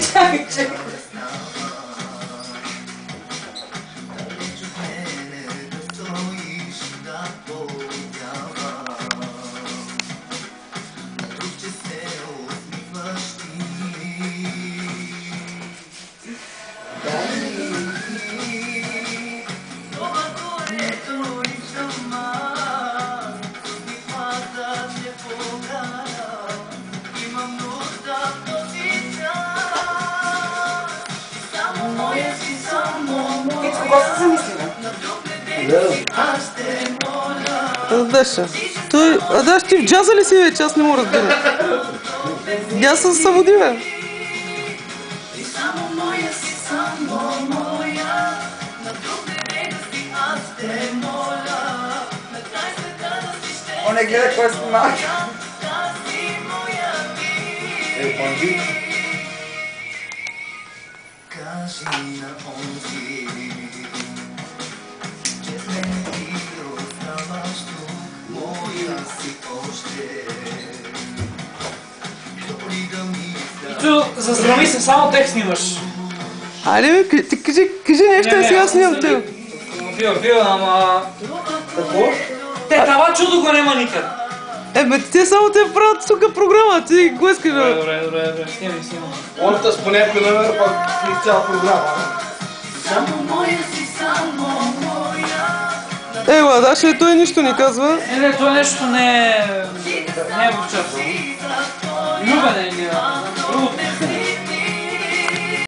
Чакай, чакай. Кого се замислиме? Даша. Той... Даш, ти в джаза ли си вече? Аз не му разбирам. Аз съм събудила. О, не гледа кой снима. Панди. Ито, засрами се, само тех снимаш. Айде бе, ти кажи нещо, а сега снимам те. Бил, ама... Какво? Те, това чудо го няма никъде. Те само те правят тук програма, ти го искаш бе. Добре, снимай. Орта с по някой номер, пак в цяла програма. Ела, Даша, той нищо не казва. Не, това нещо не е в чата. Любен е,